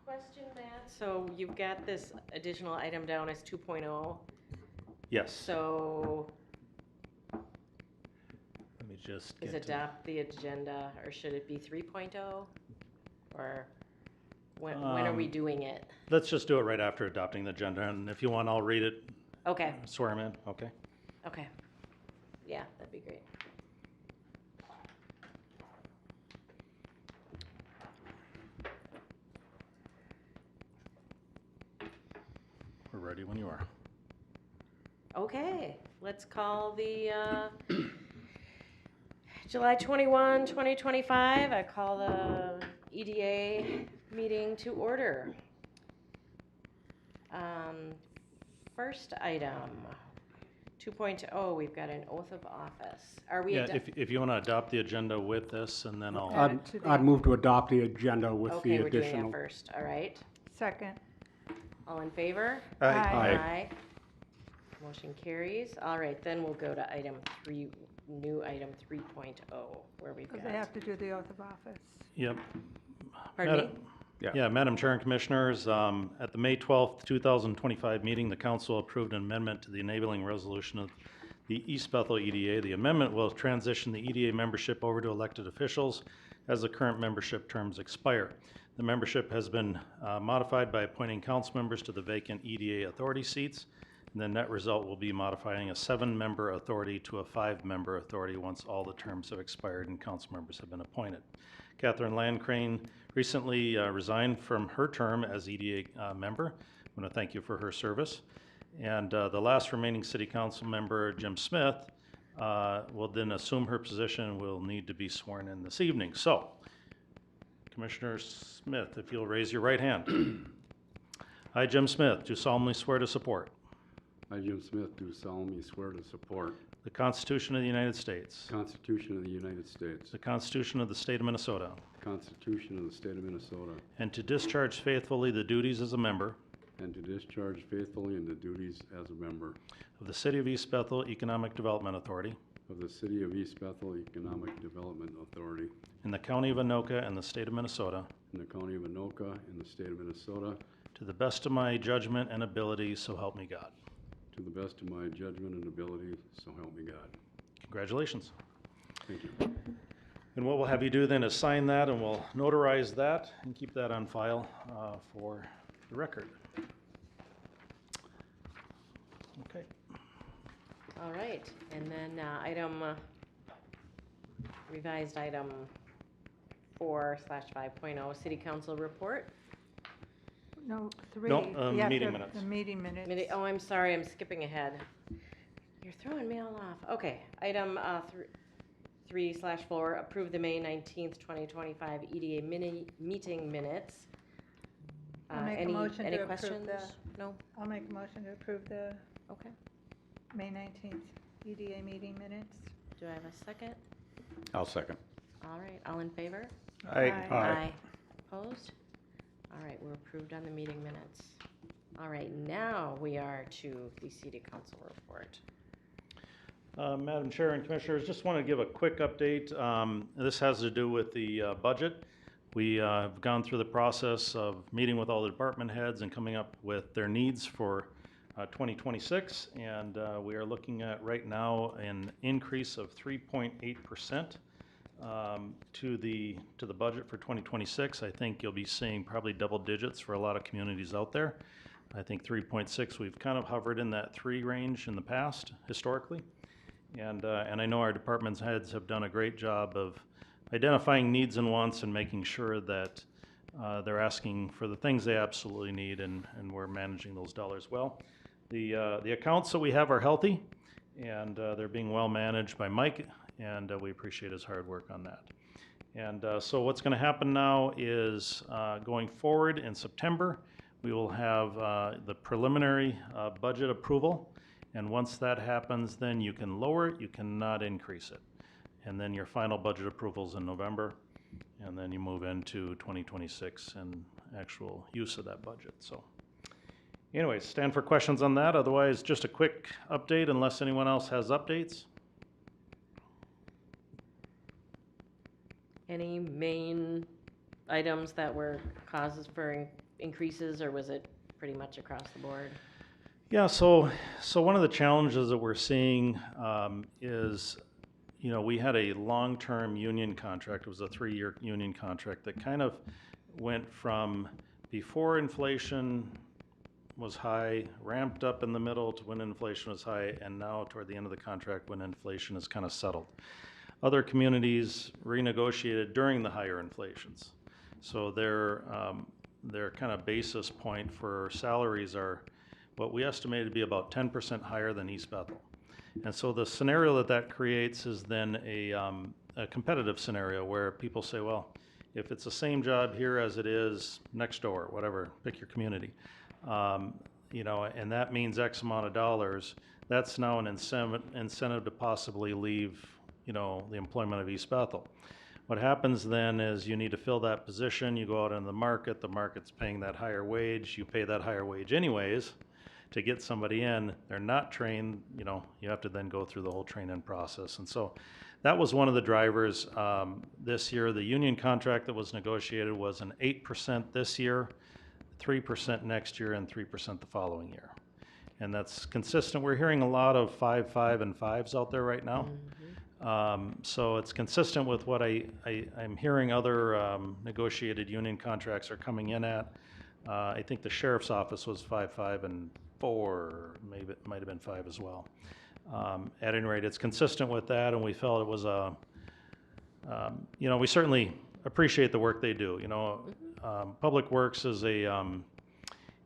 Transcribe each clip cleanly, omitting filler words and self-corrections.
Question, Matt. So you've got this additional item down as 2.0. Yes. So Let me just is adopt the agenda, or should it be 3.0? Or when are we doing it? Let's just do it right after adopting the agenda, and if you want, I'll read it. Okay. Swear him in, okay? Okay. Yeah, that'd be great. We're ready when you are. Okay, let's call the July 21, 2025. I call the EDA meeting to order. First item, 2.0, we've got an oath of office. Are we? Yeah, if you want to adopt the agenda with this, and then I'll. I'd move to adopt the agenda with okay, the we're additional. doing that first. All right. Second. All in favor? Aye. Aye. Motion carries. All right, then we'll go to item 3, new item 3.0, where we've got. Because they have to do the oath of office. Yep. Pardon me? Yeah, Madam Chair and Commissioners, at the May 12th, 2025 meeting, the Council approved an amendment to the enabling resolution of the East Bethel EDA. The amendment will transition the EDA membership over to elected officials as the current membership terms expire. The membership has been modified by appointing council members to the vacant EDA authority seats, and the net result will be modifying a 7-member authority to a 5-member authority once all the terms have expired and council members have been appointed. Catherine Landcrane recently resigned from her term as EDA member. I want to thank you for her service. And the last remaining city council member, Jim Smith, will then assume her position and will need to be sworn in this evening. So, Commissioner Smith, if you'll raise your right hand. I, Jim Smith, do solemnly swear to support. I, Jim Smith, do solemnly swear to support The Constitution of the United States. the Constitution of the United States, The Constitution of the State of Minnesota. the Constitution of the State of Minnesota, And to discharge faithfully the duties as a member and to discharge faithfully in the duties as a member of the City of East Bethel Economic Development Authority of the City of East Bethel Economic Development Authority in the County of Anoka and the State of Minnesota in the County of Anoka in the State of Minnesota to the best of my judgment and ability, so help me God. to the best of my judgment and ability, so help me God. Congratulations. Thank you. And what we'll have you do then is sign that, and we'll notarize that and keep that on file for the record. Okay. All right, and then revised item 4/5.0, City Council report. No, 3. No, You have meeting to- minutes. The meeting minutes. Oh, I'm sorry, I'm skipping ahead. You're throwing me all off. Okay, item 3/4, approve the May 19th, 2025 EDA meeting minutes. I'll make a Any motion to approve questions? the- No? I'll make a motion to approve the Okay. May 19th EDA meeting minutes. Do I have a second? I'll second. All right, all in favor? Aye. Opposed? All right, we're approved on the meeting minutes. All right, now we are to the City Council report. Madam Chair and Commissioners, just want to give a quick update. This has to do with the budget. We have gone through the process of meeting with all the department heads and coming up with their needs for 2026, and we are looking at right now an increase of 3.8% to the budget for 2026. I think you'll be seeing probably double digits for a lot of communities out there. I think 3.6, we've kind of hovered in that 3 range in the past historically. And I know our department heads have done a great job of identifying needs and wants and making sure that they're asking for the things they absolutely need, and we're managing those dollars well. The accounts that we have are healthy, and they're being well managed by Mike, and we appreciate his hard work on that. And so what's going to happen now is going forward in September, we will have the preliminary budget approval. And once that happens, then you can lower it, you cannot increase it. And then your final budget approvals in November, and then you move into 2026 and actual use of that budget. So anyways, stand for questions on that. Otherwise, just a quick update unless anyone else has updates. Any main items that were causes for increases, or was it pretty much across the board? Yeah, so one of the challenges that we're seeing is, you know, we had a long-term union contract. It was a 3-year union contract that kind of went from before inflation was high, ramped up in the middle to when inflation was high, and now toward the end of the contract when inflation is kind of settled. Other communities renegotiated during the higher inflations. So their kind of basis point for salaries are what we estimate to be about 10% higher than East Bethel. And so the scenario that creates is then a competitive scenario where people say, well, if it's the same job here as it is next door, whatever, pick your community, you know, and that means X amount of dollars, that's now an incentive to possibly leave, you know, the employment of East Bethel. What happens then is you need to fill that position, you go out into the market's paying that higher wage, you pay that higher wage anyways to get somebody in. They're not trained, you know, you have to then go through the whole training process. And so that was one of the drivers this year. The union contract that was negotiated was an 8% this year, 3% next year, and 3% the following year. And that's consistent. We're hearing a lot of 5, 5, and 5s out there right now. So it's consistent with what I'm hearing other negotiated union contracts are coming in at. I think the sheriff's office was 5, 5, and 4, maybe it might have been 5 as well. At any rate, it's consistent with that, and we felt it was you know, we certainly appreciate the work they do. You know, Public Works is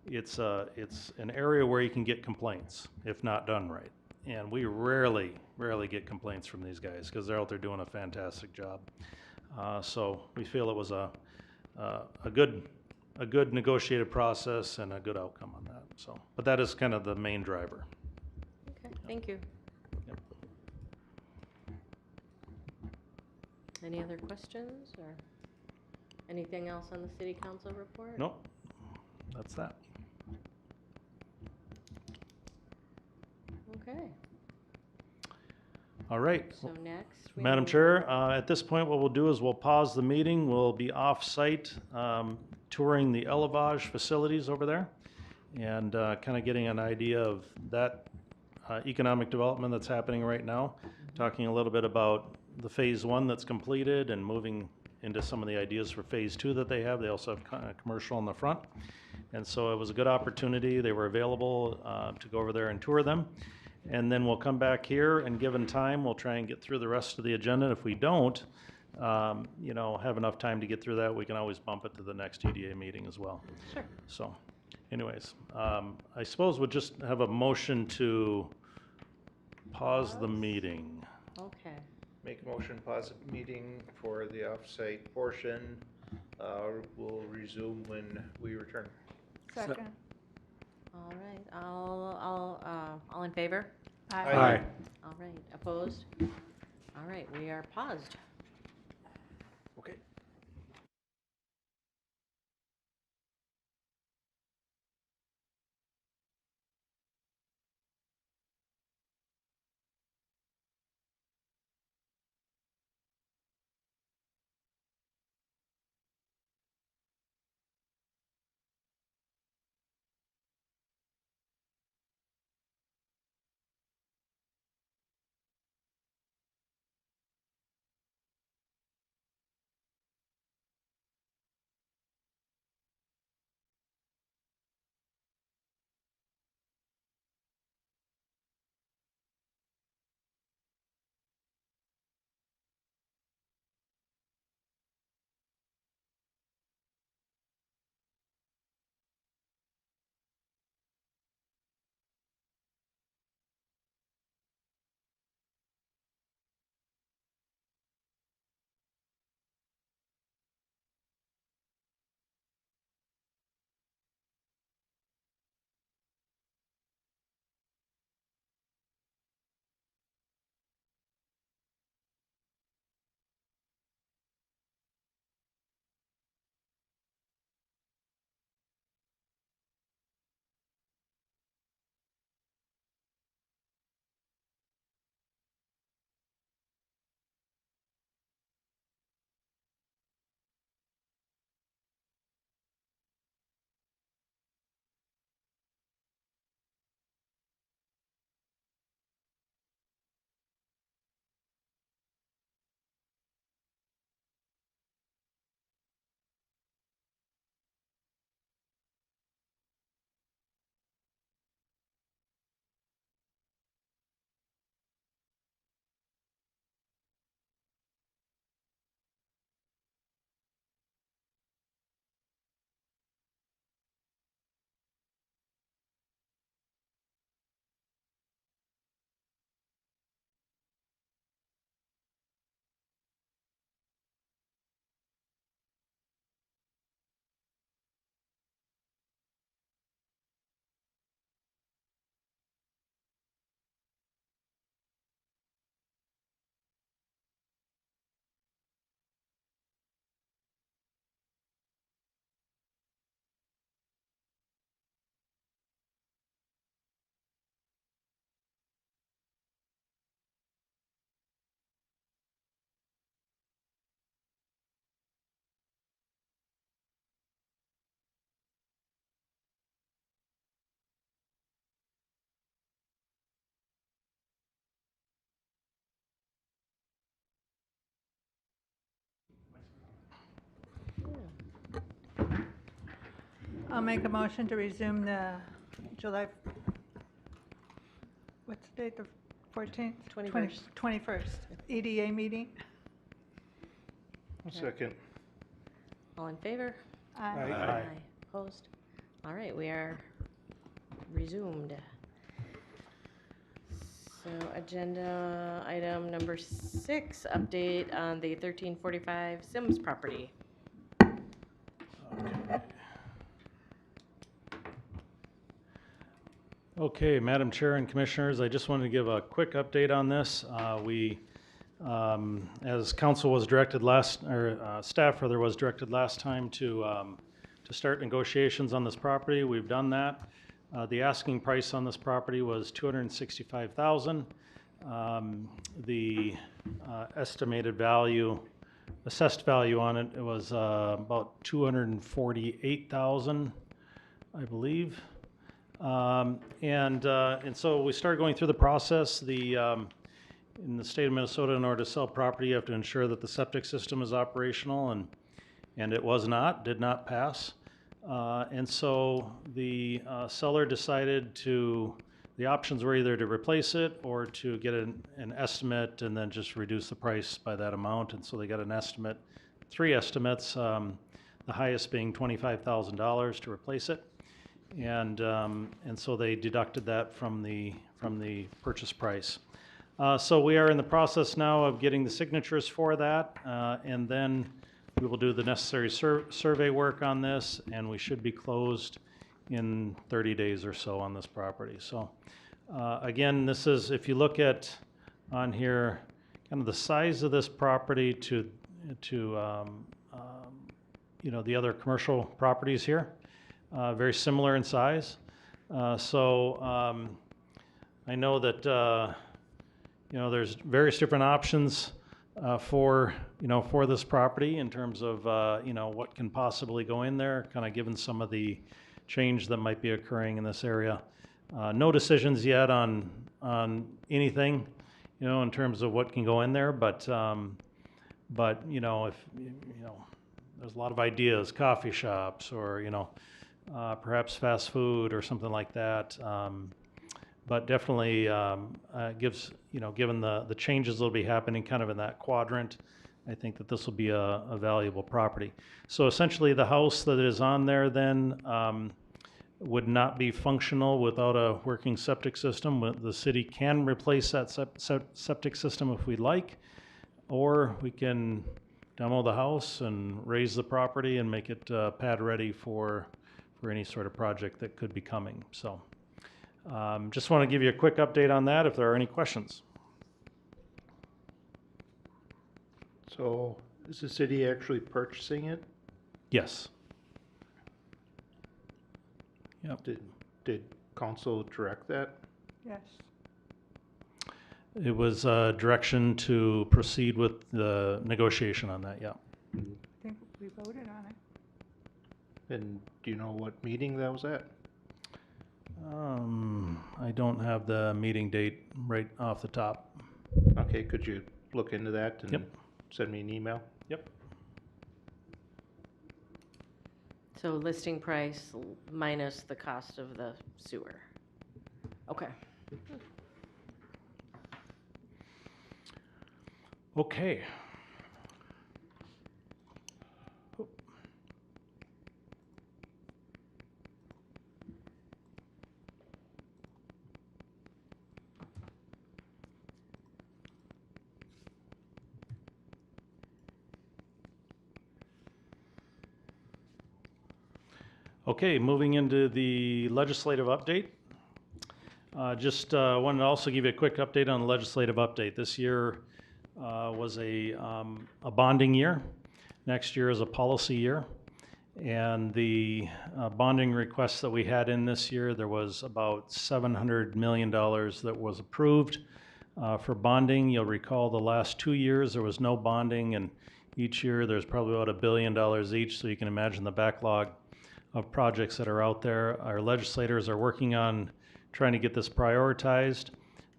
it's an area where you can get complaints if not done right. And we rarely get complaints from these guys because they're out there doing a fantastic job. So we feel it was a good negotiated process and a good outcome on that. So, but that is kind of the main driver. Okay, thank you. Yep. Any other questions or anything else on the city council report? Nope, that's that. Okay, All right. so next we Madam move- Chair, at this point, what we'll do is we'll pause the meeting. We'll be off-site touring the Elevage facilities over there and kind of getting an idea of that economic development that's happening right now, talking a little bit about the phase 1 that's completed and moving into some of the ideas for phase 2 that they have. They also have commercial in the front. And so it was a good opportunity. They were available to go over there and tour them. And then we'll come back here, and given time, we'll try and get through the rest of the agenda. If we don't, you know, have enough time to get through that, we can always bump it to the next EDA meeting as well. Sure. So anyways, I suppose we'll just have a motion to pause the meeting. Okay, Make a motion, pause the meeting for the off-site portion. We'll resume when we return. Second. all right, all in favor? Aye. All right, opposed? All right, we are paused. Okay. I'll make a motion to resume the July, what's the date, the 14th? 21st. 21st EDA meeting. Second. All in favor? Aye. Aye. Opposed? All right, we are resumed. So agenda item number 6, update on the 1345 Sims property. Okay, Madam Chair and Commissioners, I just wanted to give a quick update on this. As council was directed staff rather was directed last time to start negotiations on this property. We've done that. The asking price on this property was $265,000. The estimated value, assessed value on it was about $248,000, I believe. And so we started going through the process. In the state of Minnesota, in order to sell property, you have to ensure that the septic system is operational, and it was not, did not pass. And so the seller decided the options were either to replace it or to get an estimate and then just reduce the price by that amount. And so they got an estimate, 3 estimates, the highest being $25,000 to replace it. And so they deducted that from the purchase price. So we are in the process now of getting the signatures for that, and then we will do the necessary survey work on this, and we should be closed in 30 days or so on this property. So again, this is, if you look at on here, kind of the size of this property to the other commercial properties here. Very similar in size. So I know that there's various different options for this property in terms of what can possibly go in there, kind of given some of the change that might be occurring in this area. No decisions yet on anything, in terms of what can go in there, but if there's a lot of ideas, coffee shops or perhaps fast food or something like that. But definitely gives, given the changes that'll be happening kind of in that quadrant, I think that this will be a valuable property. So essentially the house that is on there then would not be functional without a working septic system. The city can replace that septic system if we'd like, or we can demo the house and raise the property and make it pad ready for any sort of project that could be coming. So just want to give you a quick update on that if there are any questions. So is the city actually purchasing it? Yes. Yep. Did council direct that? Yes. It was direction to proceed with the negotiation on that, yeah. I think we voted on it. And do you know what meeting that was at? I don't have the meeting date right off the top. Okay, could you look into that and Yep. send me an email? Yep. So listing price minus the cost of the sewer. Okay. Okay. Okay, moving into the legislative update. Just wanted to also give you a quick update on the legislative update. This year was a bonding year. Next year is a policy year. And the bonding requests that we had in this year, there was about $700 million that was approved for bonding. You'll recall the last 2 years there was no bonding, and each year there's probably about $1 billion each, so you can imagine the backlog of projects that are out there. Our legislators are working on trying to get this prioritized,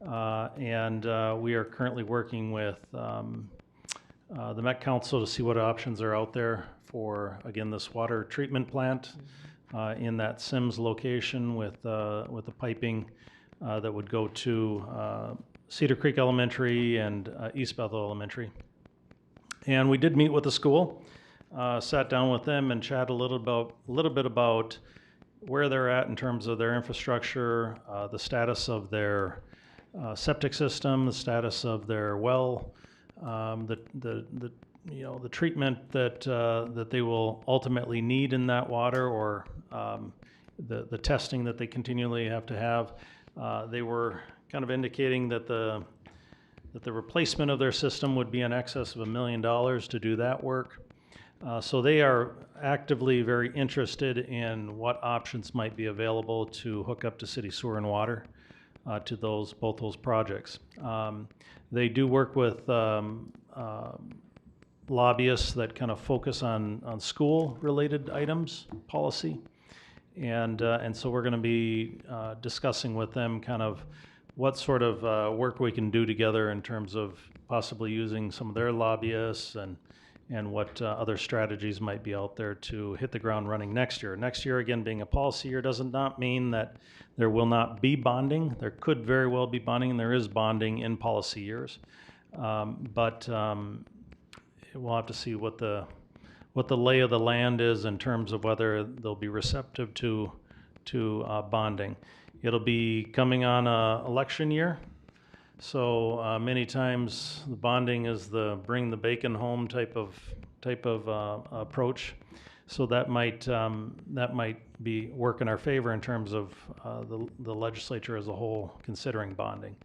and we are currently working with the Met Council to see what options are out there for, again, this water treatment plant in that Sims location with the piping that would go to Cedar Creek Elementary and East Bethel Elementary. And we did meet with the school, sat down with them and chat a little bit about where they're at in terms of their infrastructure, the status of their septic system, the status of their well, the treatment that they will ultimately need in that water, or the testing that they continually have to have. They were kind of indicating that the replacement of their system would be in excess of $1 million to do that work. So they are actively very interested in what options might be available to hook up to city sewer and water to both those projects. They do work with lobbyists that kind of focus on school-related items, policy. And so we're going to be discussing with them kind of what sort of work we can do together in terms of possibly using some of their lobbyists and what other strategies might be out there to hit the ground running next year. Next year, again, being a policy year does not mean that there will not be bonding. There could very well be bonding, and there is bonding in policy years. But we'll have to see what the lay of the land is in terms of whether they'll be receptive to bonding. It'll be coming on election year, so many times the bonding is the bring the bacon home type of approach. So that might be work in our favor in terms of the legislature as a whole considering bonding.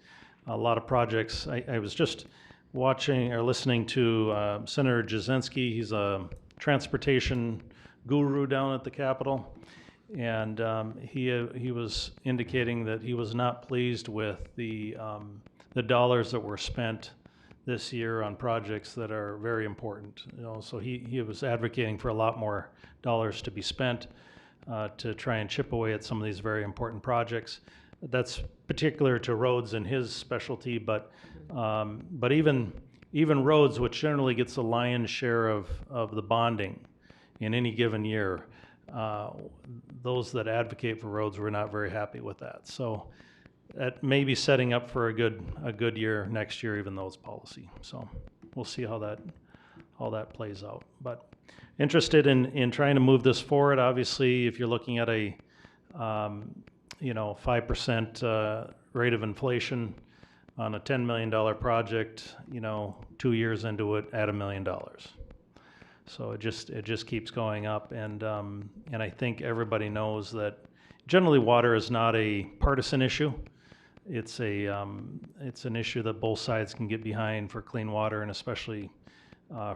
A lot of projects. I was just watching or listening to Senator Jasinski. He's a transportation guru down at the Capitol, and he was indicating that he was not pleased with the dollars that were spent this year on projects that are very important. So he was advocating for a lot more dollars to be spent to try and chip away at some of these very important projects. That's particular to roads and his specialty, but even roads, which generally gets the lion's share of the bonding in any given year, those that advocate for roads were not very happy with that. So that may be setting up for a good year next year, even though it's policy. So we'll see how that plays out. But interested in trying to move this forward. Obviously, if you're looking at a 5% rate of inflation on a $10 million project, 2 years into it, add $1 million. So it just keeps going up, and I think everybody knows that generally water is not a partisan issue. It's an issue that both sides can get behind for clean water, and especially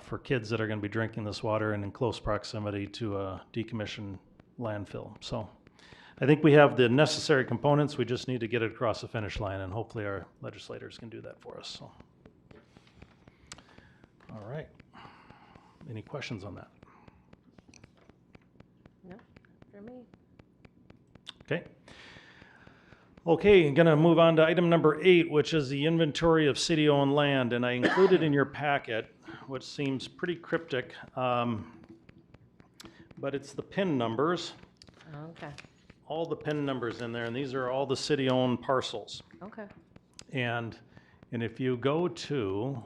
for kids that are going to be drinking this water and in close proximity to a decommissioned landfill. So I think we have the necessary components. We just need to get it across the finish line, and hopefully our legislators can do that for us. So, all right. Any questions on that? No, for me. Okay. Okay, I'm going to move on to item number 8, which is the inventory of city-owned land. And I included in your packet, which seems pretty cryptic, but it's the PIN numbers. Okay. All the PIN numbers in there, and these are all the city-owned parcels. Okay. And if you go to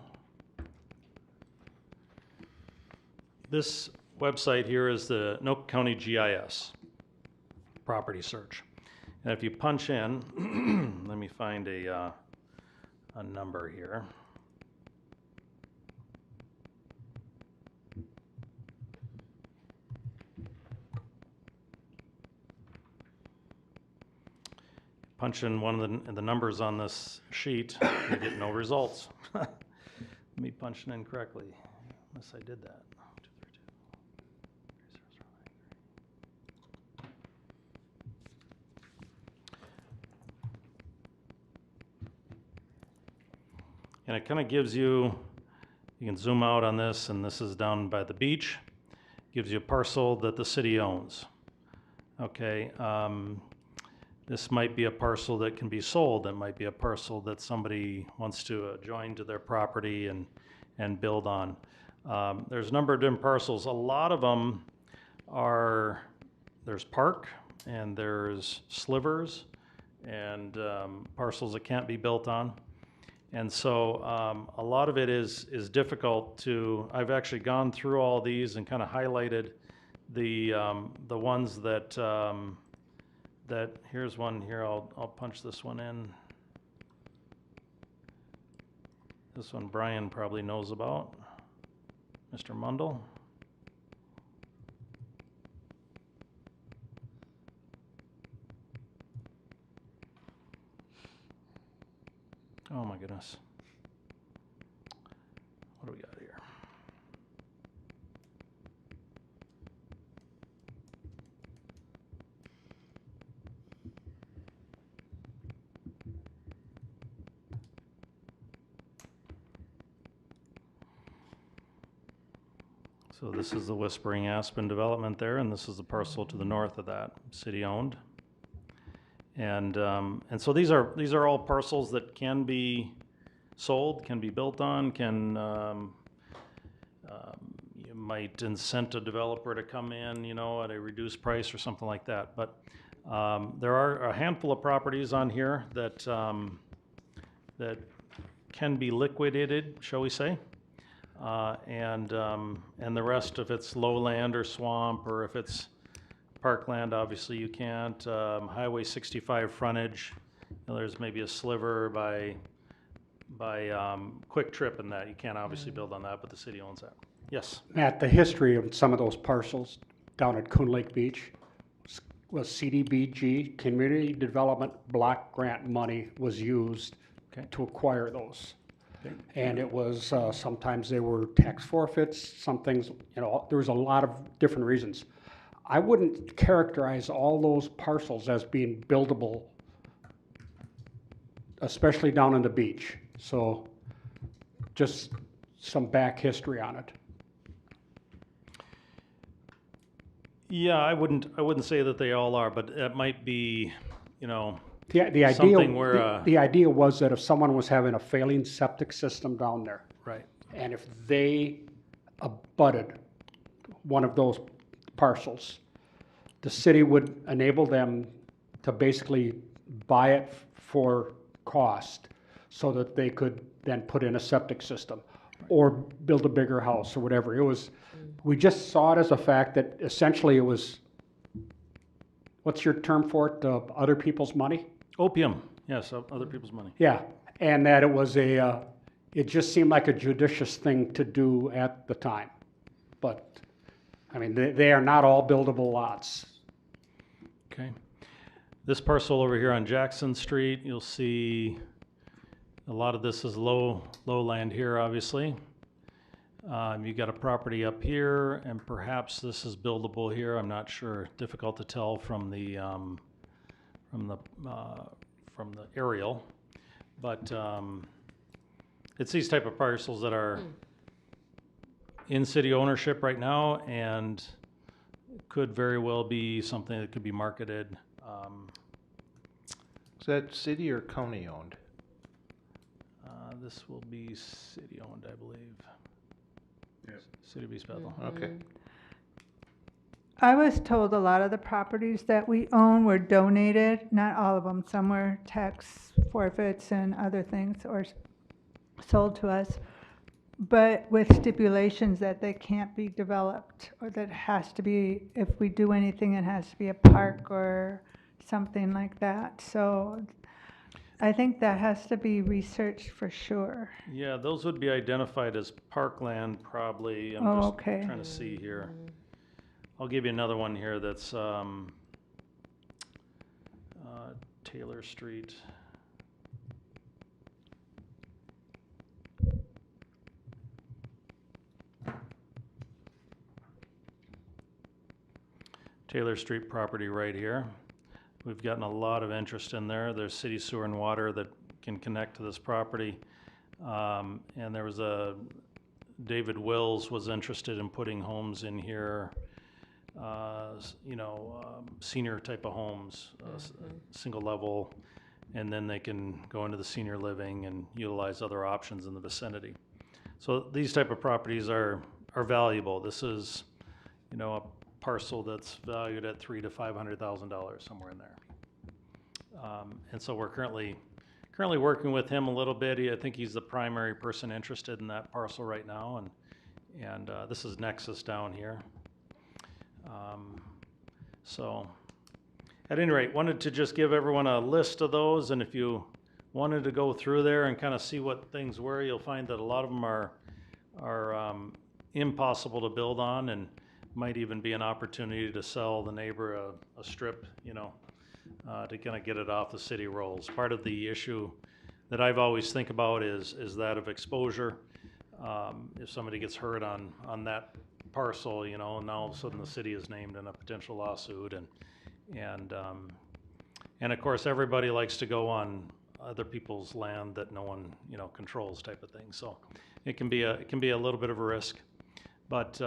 this website here, is the Anoka County GIS property search. And if you punch in, let me find a number here. Punch in one of the numbers on this sheet, you get no results. Let me punch it in correctly, unless I did that. And it kind of gives you can zoom out on this, and this is down by the beach. Gives you a parcel that the city owns. Okay, this might be a parcel that can be sold. It might be a parcel that somebody wants to join to their property and build on. There's a number of different parcels. A lot of them are there's park, and there's slivers, and parcels that can't be built on. And so a lot of it is difficult to, I've actually gone through all these and kind of highlighted the ones that, here's one here, I'll punch this one in. This one Brian probably knows about, Mr. Mundell. Oh my goodness. What do we got here? So this is the Whispering Aspen development there, and this is the parcel to the north of that, city-owned. And so these are all parcels that can be sold, can be built on, can you might incent a developer to come in, you know, at a reduced price or something like that. But there are a handful of properties on here that that can be liquidated, shall we say? And the rest, if it's lowland or swamp, or if it's parkland, obviously you can't. Highway 65 frontage, you know, there's maybe a sliver by Quick Trip and that. You can't obviously build on that, but the city owns that. Yes? Matt, the history of some of those parcels down at Coon Lake Beach was CDBG, Community Development Block Grant money was used to acquire those. Okay. And it was, sometimes they were tax forfeits, some things, you know, there was a lot of different reasons. I wouldn't characterize all those parcels as being buildable, especially down on the beach. So just some back history on it. Yeah, I wouldn't say that they all are, but it might be, you know, The idea, something where, the idea was that if someone was having a failing septic system down there, right. and if they abutted one of those parcels, the city would enable them to basically buy it for cost so that they could then put in a septic system or build a bigger house or whatever. It was, we just saw it as a fact that essentially it was, what's your term for it, other people's money? Opium, yes, other people's money. Yeah, and that it was it just seemed like a judicious thing to do at the time. But, I mean, they are not all buildable lots. Okay. This parcel over here on Jackson Street, you'll see a lot of this is lowland here, obviously. You got a property up here, and perhaps this is buildable here. I'm not sure. Difficult to tell from the aerial, but it's these type of parcels that are in city ownership right now, and could very well be something that could be marketed. Is that city or county owned? This will be city owned, I believe. Yes. City of East Bethel. Okay. I was told a lot of the properties that we own were donated, not all of them. Some were tax forfeits and other things, or sold to us, but with stipulations that they can't be developed, or that has to be, if we do anything, it has to be a park or something like that. So I think that has to be researched for sure. Yeah, those would be identified as parkland probably. I'm Oh, just okay. trying to see here. I'll give you another one here that's Taylor Street. Taylor Street property right here. We've gotten a lot of interest in there. There's city sewer and water that can connect to this property. And there was David Wills was interested in putting homes in here, senior type of homes, single level, and then they can go into the senior living and utilize other options in the vicinity. So these type of properties are valuable. This is, parcel that's valued at $300,000 to $500,000, somewhere in there. And so we're currently working with him a little bit. I think he's the primary person interested in that parcel right now, and this is Nexus down here. So at any rate, wanted to just give everyone a list of those, and if you wanted to go through there and kind of see what things were, you'll find that a lot of them are impossible to build on, and might even be an opportunity to sell the neighbor a strip, you know, to kind of get it off the city rolls. Part of the issue that I've always think about is that of exposure. If somebody gets hurt on that parcel, you know, and now all of a sudden the city is named in a potential lawsuit, and of course everybody likes to go on other people's land that no one, you know, controls, type of thing. So it can be a little bit of a risk, but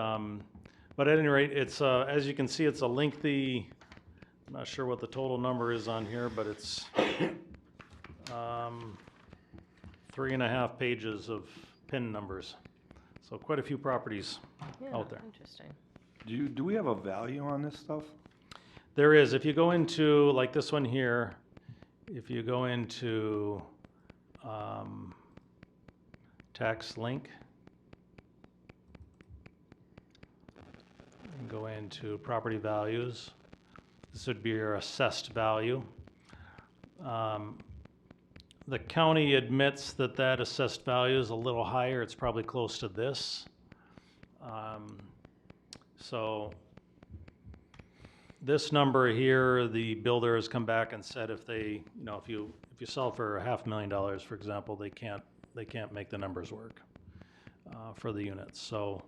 at any rate, it's as you can see, it's a lengthy. I'm not sure what the total number is on here, but it's 3.5 pages of PIN numbers. So quite a few properties out there. Interesting. Do we have a value on this stuff? There is. If you go into, like this one here, if you go into tax link, and go into property values, this would be your assessed value. The county admits that assessed value is a little higher. It's probably close to this. So this number here, the builder has come back and said if they, you know, if you sell for $500,000, for example, they can't make the numbers work for the units. So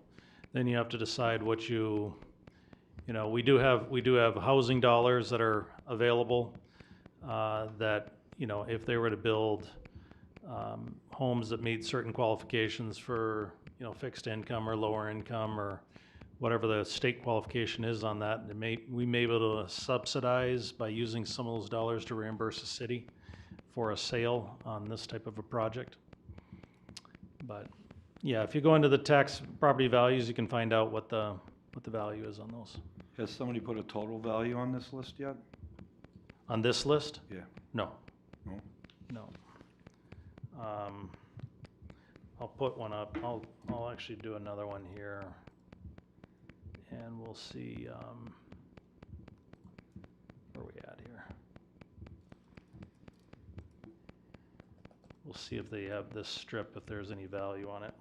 then you have to decide what you know, we do have housing dollars that are available that, you know, if they were to build homes that meet certain qualifications for, you know, fixed income or lower income or whatever the state qualification is on that, we may be able to subsidize by using some of those dollars to reimburse the city for a sale on this type of a project. But yeah, if you go into the tax property values, you can find out what the value is on those. Has somebody put a total value on this list yet? On this list? Yeah. No. No? No. I'll put one up. I'll actually do another one here, and we'll see where we at here. We'll see if they have this strip, if there's any value on it.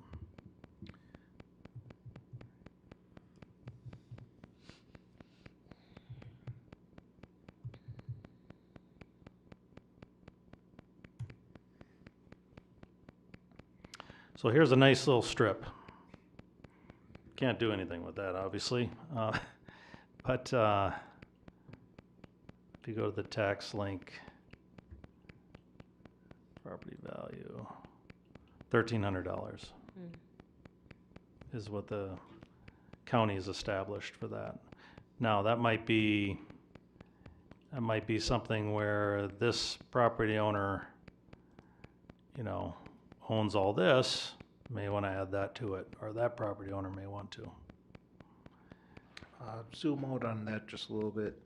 So here's a nice little strip. Can't do anything with that, obviously. But if you go to the tax link, property value, $1,300 is what the county has established for that. Now that might be something where this property owner, you know, owns all this, may want to add that to it, or that property owner may want to. Zoom out on that just a little bit.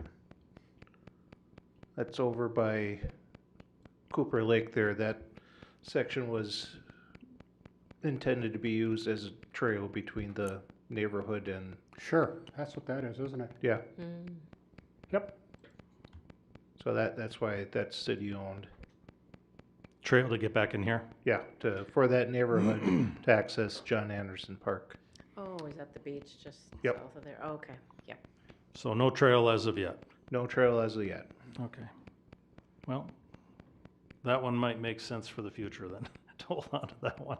That's over by Cooper Lake there. That section was intended to be used as a trail between the neighborhood and, Sure, that's what that is, isn't it? yeah. Yep. So that's why that's city owned. Trail to get back in here? Yeah, for that neighborhood to access John Anderson Park. Oh, is that the beach just Yep. south of there? Oh, okay, yep. So no trail as of yet. No trail as of yet. Okay. Well, that one might make sense for the future then, to hold on to that one.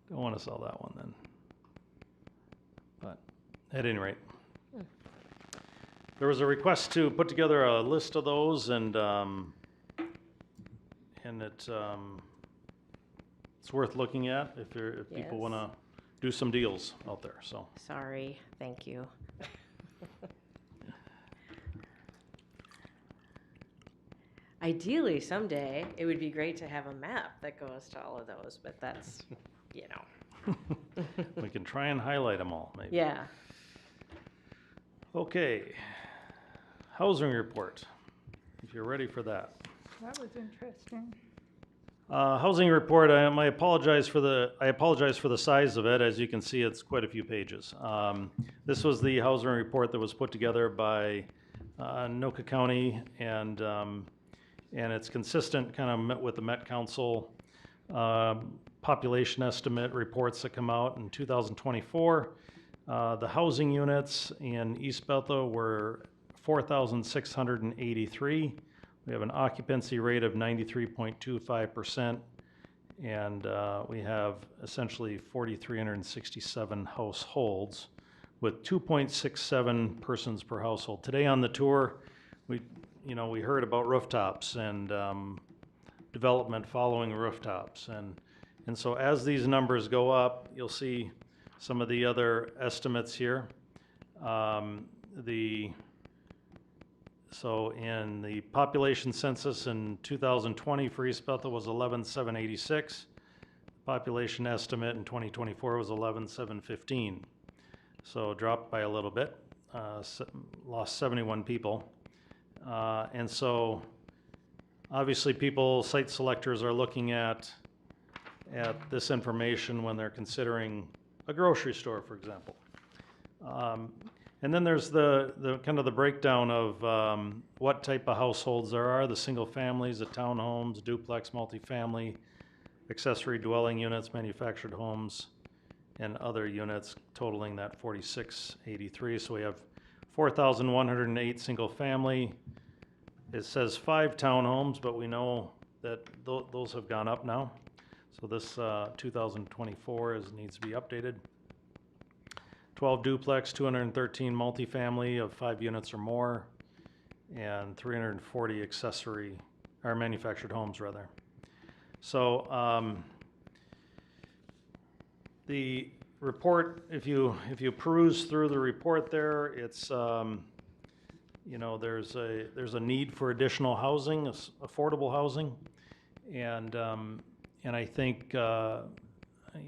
Don't want to sell that one then. But at any rate. There was a request to put together a list of those, and it's worth looking at if people Yes. want to do some deals out there, so. Sorry, thank you. Ideally, someday, it would be great to have a map that goes to all of those, but that's, you know. We can try and highlight them all, maybe. Yeah. Okay, housing report, if you're ready for that. That was interesting. Housing report, I apologize for the size of it. As you can see, it's quite a few pages. This was the housing report that was put together by Anoka County, and it's consistent kind of with the Met Council population estimate reports that come out in 2024. The housing units in East Bethel were 4,683. We have an occupancy rate of 93.25%, and we have essentially 4,367 households with 2.67 persons per household. Today on the tour, we heard about rooftops and development following rooftops, and so as these numbers go up, you'll see some of the other estimates here. So in the population census in 2020 for East Bethel was 11,786. Population estimate in 2024 was 11,715. So dropped by a little bit, lost 71 people. And so obviously site selectors are looking at this information when they're considering a grocery store, for example. And then there's the kind of the breakdown of what type of households there are: the single families, the townhomes, duplex, multifamily, accessory dwelling units, manufactured homes, and other units, totaling that 4,683. So we have 4,108 single family. It says 5 townhomes, but we know that those have gone up now. So this 2024 needs to be updated. 12 duplex, 213 multifamily of 5 units or more, and 340 manufactured homes rather. So the report, if you peruse through the report there, it's there's a need for additional housing, affordable housing, and I think.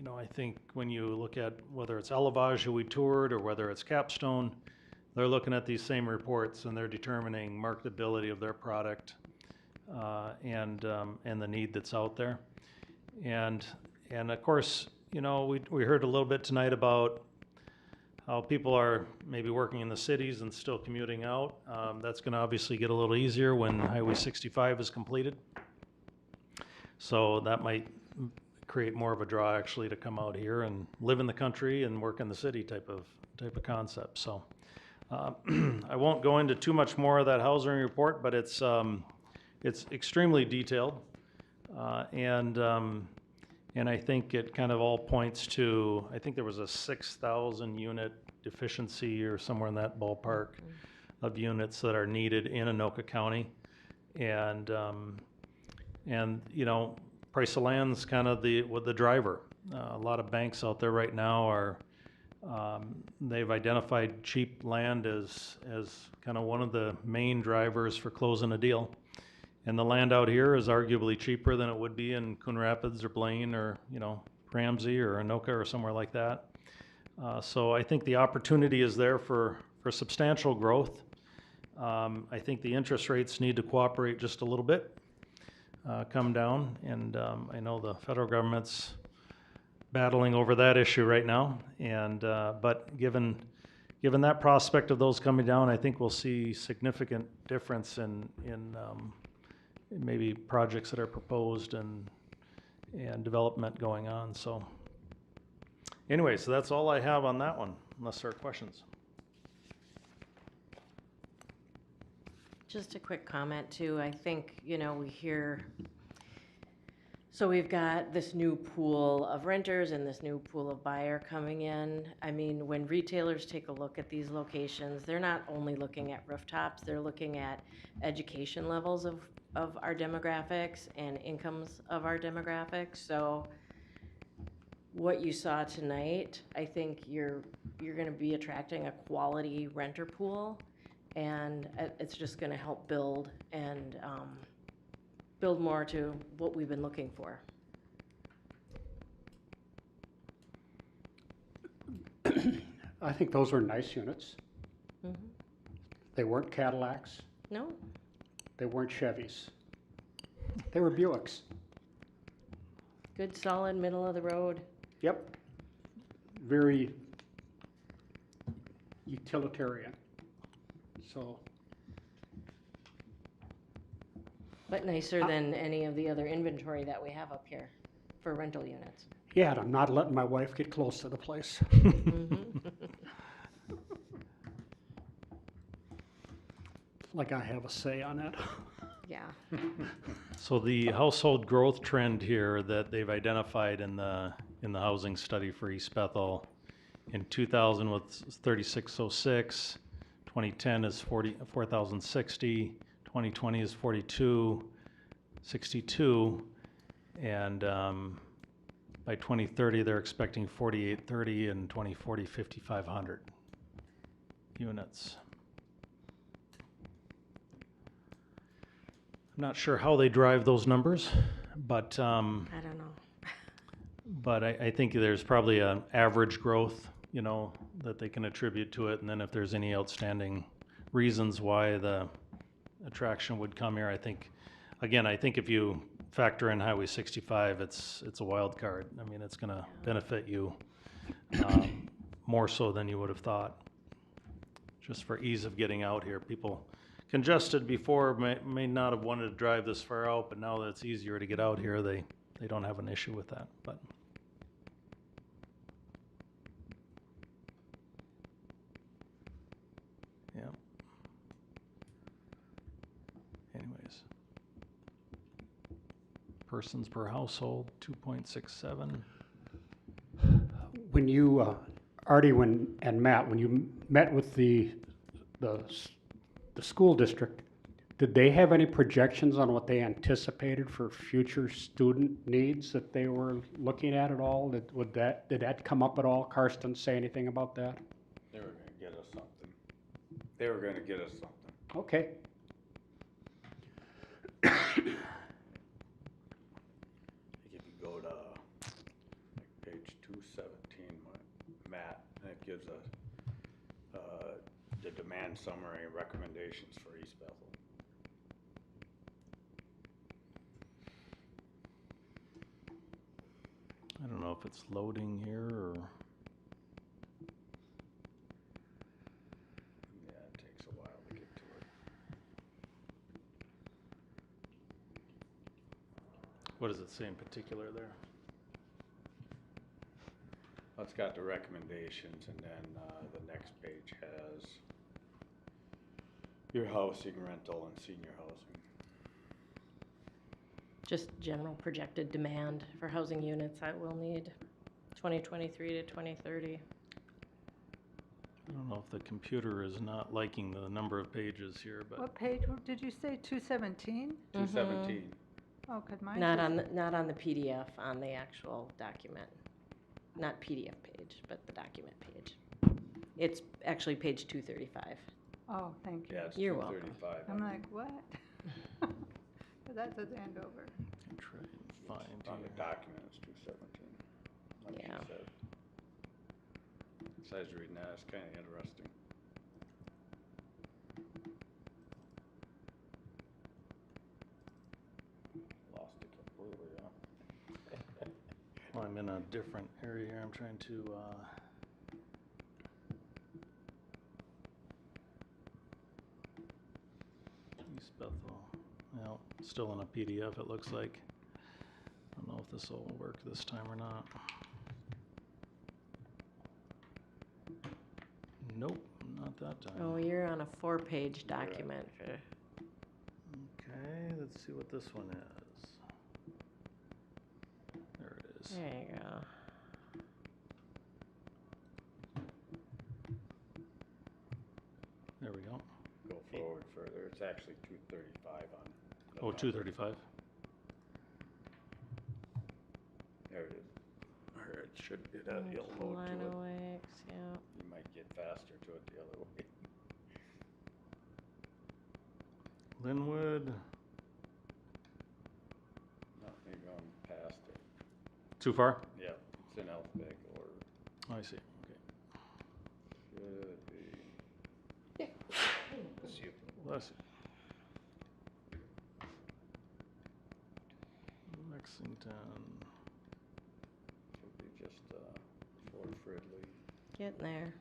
I think when you look at whether it's Elevage who we toured or whether it's Capstone, they're looking at these same reports and they're determining marketability of their product and the need that's out there. And of course, we heard a little bit tonight about how people are maybe working in the cities and still commuting out. That's going to obviously get a little easier when Highway 65 is completed. So that might create more of a draw actually to come out here and live in the country and work in the city type of concept. So I won't go into too much more of that housing report, but it's extremely detailed, and I think it kind of all points to, I think there was a 6,000 unit deficiency or somewhere in that ballpark of units that are needed in Anoka County, and price of land's kind of the driver. A lot of banks out there right now are, they've identified cheap land as kind of one of the main drivers for closing a deal. And the land out here is arguably cheaper than it would be in Coon Rapids or Blaine or, Ramsey or Anoka or somewhere like that. So I think the opportunity is there for substantial growth. I think the interest rates need to cooperate just a little bit. Come down, and I know the federal government's battling over that issue right now, and but given that prospect of those coming down, I think we'll see significant difference in maybe projects that are proposed and development going on. So anyway, so that's all I have on that one, unless there are questions. Just a quick comment too. I think, we hear, so we've got this new pool of renters and this new pool of buyer coming in. I mean, when retailers take a look at these locations, they're not only looking at rooftops, they're looking at education levels of our demographics and incomes of our demographics. So what you saw tonight, I think you're going to be attracting a quality renter pool. And it's just going to help build more to what we've been looking for. I think those are nice units. Mhm. They weren't Cadillacs, No, they weren't Chevys. They were Buicks. good, solid, middle of the road. Yep. Very utilitarian. So, But nicer than any of the other inventory that we have up here for rental units. yeah, and I'm not letting my wife get close to the place. Like I have a say on it. Yeah. So the household growth trend here that they've identified in the housing study for East Bethel, in 2000 was 3606, 2010 is 4060, 2020 is 4262, and by 2030 they're expecting 4830, and 2040 5500 units. I'm not sure how they drive those numbers, but I don't know. but I think there's probably an average growth, you know, that they can attribute to it, and then if there's any outstanding reasons why the attraction would come here, I think if you factor in Highway 65, it's a wild card. I mean, it's going to benefit you more so than you would have thought, just for ease of getting out here. People congested before may not have wanted to drive this far out, but now that it's easier to get out here, they don't have an issue with that. But yeah. Anyways, persons per household 2.67. When you, Artie, and Matt, when you met with the school district, did they have any projections on what they anticipated for future student needs that they were looking at all? Did that come up at all? Karsten say anything about that? They were gonna get us something. They were gonna get us something. Okay. Like if you go to like page 217, Matt, that gives us the demand summary and recommendations for East Bethel. I don't know if it's loading here or. Yeah, it takes a while to get to it. What does it say in particular there? Well, it's got the recommendations, and then the next page has your housing, rental, and senior housing. Just general projected demand for housing units that we'll need 2023 to 2030. I don't know if the computer is not liking the number of pages here, but What page did you say, 217? 217. Oh, cause mine Not says- not on the PDF, on the actual document. Not PDF page, but the document page. It's actually page 235. Oh, thank you. Yeah, it's You're welcome. 235. I'm like, what? But that says Andover. I can try and find On the here. document, it's 217. Like Yeah. you said. Besides reading that, it's kind of interesting. Lost it completely, huh? Well, I'm in a different area here. I'm trying to. East Bethel. Well, still in a PDF, it looks like. I don't know if this will work this time or not. Nope, not that time. Oh, you're on a 4-page document for. Okay, let's see what this one is. There it is. There you go. There we go. Go forward further, it's actually 235 on. the Oh, number. 235. There it is. Or it should, it has a yellow load to it. Lakes, yeah. You might get faster to it the other way. Linwood. No, you're going past it. Too far? Yep, it's in alphabetical order. Oh, I see. Okay. Should be. Bless you. Lexington. Should be just, Fort Fridley. Getting there.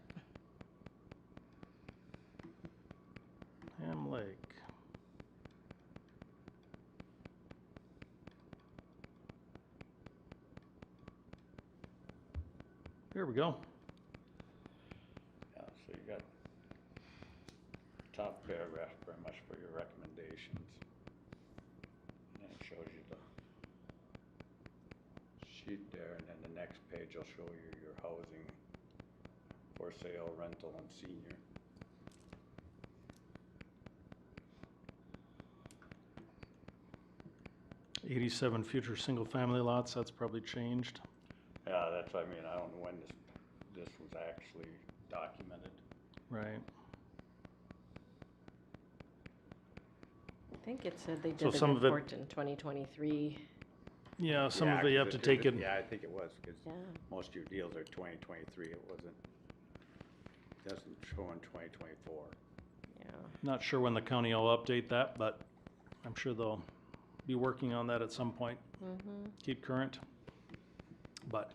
Ham Lake. Here we go. Yeah, so you got top paragraph pretty much for your recommendations. And then it shows you the sheet there, and then the next page will show you your housing for sale, rental, and senior. '87 future single-family lots, that's probably changed. Yeah, that's what I mean, I don't know when this was actually documented. Right. I think it said they So did the some of it- report in 2023. Yeah, some Yeah, of it you 'cause have to take it. Yeah, I think it was, because Yeah. most of your deals are 2023, it doesn't show in 2024. Yeah. Not sure when the county will update that, but I'm sure they'll be working on that at some point. Mm-hmm. Keep current. But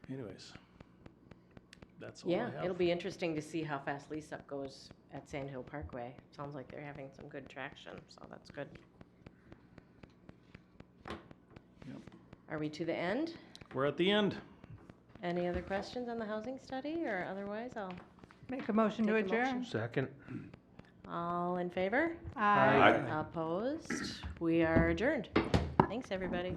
anyways, that's all I Yeah, have. it'll be interesting to see how fast lease-up goes at Sand Hill Parkway. Sounds like they're having some good traction, so that's good. Yep. Are we to the end? We're at the end. Any other questions on the housing study, or otherwise I'll, Make a motion to Take a adjourn. Second. all in favor? Aye. Opposed? We are adjourned. Thanks, everybody.